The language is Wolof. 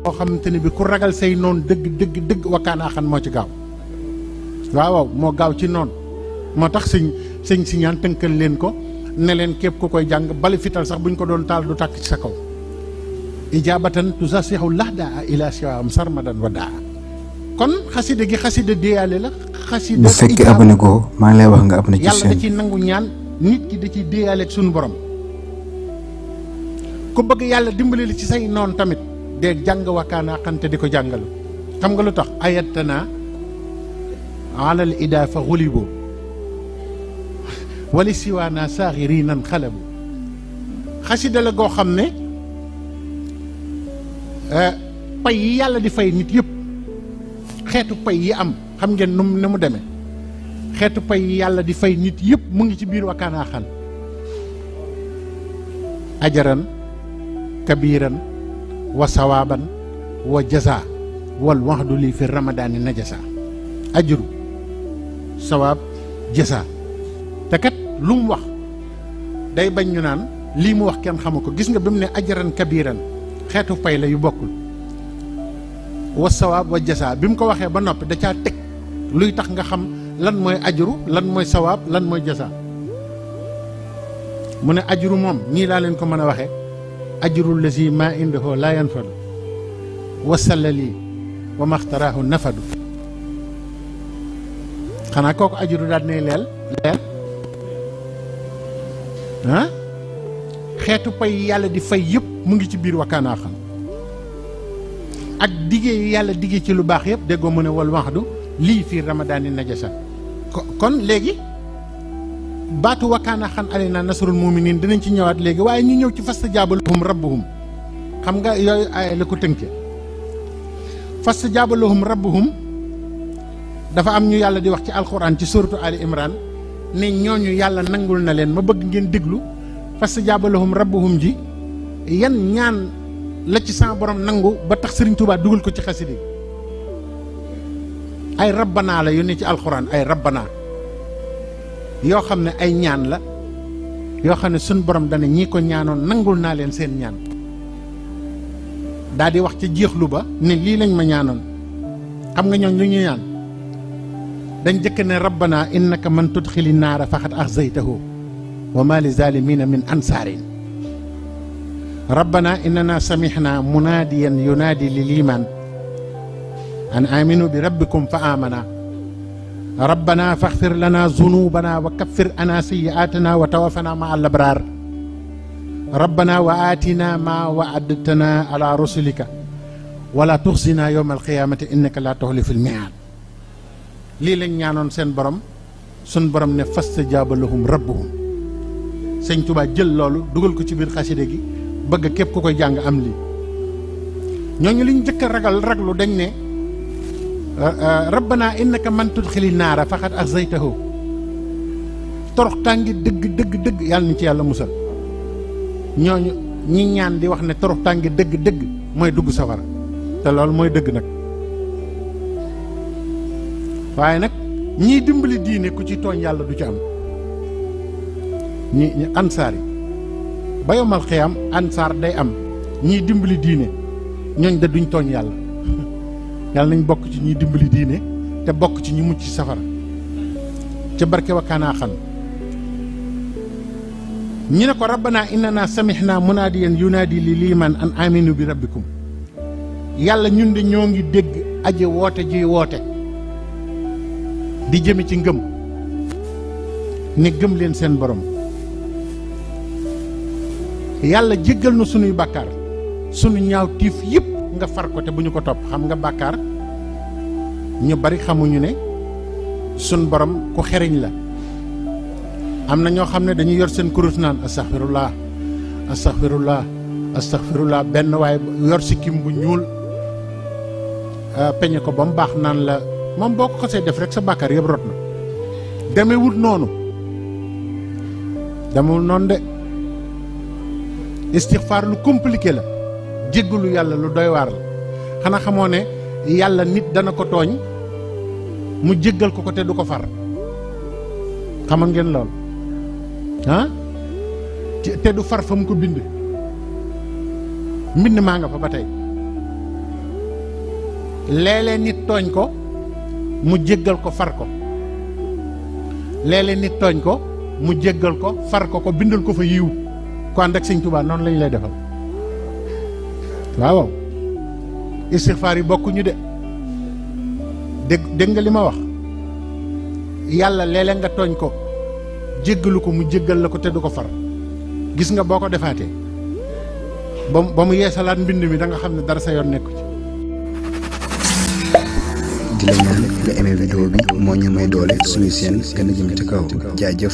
boo xamante ne bi ku ragal say noon dëgg wakkaanaa xan moo ci gaaw waaw moo gaaw ci noonu moo tax sëñ si ñaan tënkal leen ko ne leen képp ku koy jàng bali fital sax buñ ko doon taal du tàkk ci sa kaw ijaabatan tusasixu lahdaa ila siwaam sarmadan wa daa kon xasida gi xasida déyaale la xasida bu fekkee abonné ko maa ngi lay wax nga abonné ci yàlla da seen ciy nangu ñaan nit ki da ciy déyaale ak suñu borom ku bëgg yàlla dimbali li ci say noon tamit de jàng wakkaanaa xante di ko jàngalu xam nga lu tax ayatana alal ida fa xulibo wali siwaana saaxiri nan xalabu xasida la goo xam ne pay yi yàlla di fay nit yëpp xeetu pay yi am xam ngeen nu mu demee xeetu pay yi yàlla di fay nit yëpp mu ngi ci biir wakkaanaa xan ajaran kabiran wa sawaaban wa jaza wal waxdu lii fi ramadaani najasa ajru sawaab jaza te kat lu mu wax day bañ ñu naan lii mu wax kenn xamu ko gis nga bi mu ne ajaran kabiran xeetu pay la yu bokkul wa sawaab wa jaza bi mu ko waxee ba noppi da caa teg luy tax nga xam lan mooy ajru lan mooy sawaab lan mooy jaza mu ne ajru moom nii laa leen ko mën a waxee ajrul lazi maa indahu laa yanfadu wasallali wa maxtaraahu nafadu xanaa kooku ajru daal ne leel ah xeetu pay yàlla di fay yëpp mu ngi ci biir wakkaanaa xam ak diggee yàlla diggee ci lu baax yëpp déggoo mu ne wal waxdu lii fii ramadaani najasa kon léegi baatu wakkaana xan alina nasrul muminin dinañ ci ñëwaat léegi waaye ñu ñëw ci fastajaaba lahum rabbuhum xam nga yooyu ay la ko tënke fastajaaba lahum rabbuhum dafa am ñu yàlla di wax ci alquran ci suratu ali imran ne ñooñu yàlla nangul na leen ma bëgg ngeen déglu fastajaaba lahum rabbuhum ji yan ñaan la ci sa borom nangu ba tax Sëriñ Tuubaa dugal ko ci xasida ay rabbanaa la yu ne ci alquran ay rabbanaa yoo xam ne ay ñaan la yoo xam ne suñ borom dana ñii ko ñaanoon nangul naa leen seen ñaan daal di wax ca jeexlu ba ne lii lañ ma ñaanoon xam nga ñooñ lu ñu ñaan dañ jëkk ne rabbana innaka man tudxili naara faxat axzaytahu wa ma li zalimina min ansaarin rabbana innana samixna munaadiyan yunaadi lil iman an aminu bi rabbikum fa amana rabbana faxfir lana zunubana wa kaffir ana sayyi'atina wa tawaffana ma al abrar rabbana wa atina ma wa'adtana ala rusulika wala tuxzina yawma alqiyamati innaka la tuxlifu almi'ad lii lañ ñaanoon seen borom sun borom ne fastajaaba lahum rabbuhum sëñ Tuubaa jël loolu dugal ko ci biir xaside gi bëgg képp ku koy jàng am lii ñooñu liñ njëkk a raglu dañ ne rabbana innaka man tudxili naara faxat axzaytahu torox tàngi dëgg yàlla ni ci yàlla musal ñooñu ñi ñaan di wax ne torox tàngi dëgg mooy dugg safara te loolu mooy dëgg nag waaye nag ñii dimbali diine ku ci tooñ yàlla du ci am ñi ansaar yi ba yomal xiyaam ansaar day am ñii dimbali diine ñooñ da duñ tooñ yàlla yàlla nañ bokk ci ñuy dimbali diine te bokk ci ñu mucc ci safara ca barke wakkaanaa xan ñu ne ko rabbana innana samixna munaadiyan yunaadi li liiman an aminu bi rabbikum yàlla ñun de ñoo ngi dégg aji woote ji woote di jëme ci ngëm ne gëm leen seen borom yàlla jéggal na sunuy bàkkaar sunu ñaaw tiif yëpp nga far ko te bu ñu ko topp xam nga bàkkaar ñu bari xamuñu ne sun borom ku xeriñ la am na ñoo xam ne dañuy yor seen kurus naan astaxfirullah astaxfirullah astaxfirullah benn waaye yor sikkim bu ñuul peñe ko ba mu baax naan la moom boo ko xasee def rek sa bàkkaar yëpp rot na demewul noonu de istixfaar lu compliqué la jéggalu yàlla lu doy waar la xanaa xamoo ne yàlla nit dana ko tooñ mu jéggal ko te du ko far xamoon ngeen lool ah te du far fa mu ko bind mbind maa nga fa ba tey léeg-léeg nit tooñ ko mu jéggal ko far ko léeg-léeg nit tooñ ko mu jéggal ko far ko bindal ko fa yiw ko ànd ak Sëñ Tuubaa noonu lañu lay defal waaw istixfaar yi bokkuñu de dégg nga li ma wax yàlla léeg-léeg nga tooñ ko jéggalu ko mu jéggal la ko te du ko far gis nga boo ko defaatee ba mu yeesalaat mbind mi da nga xam ne dara sa yoon nekku ci. di la ñaan nga aimé vidéo bi moo ñu may doole suñu seen gën a jëm ci kaw jaajëf.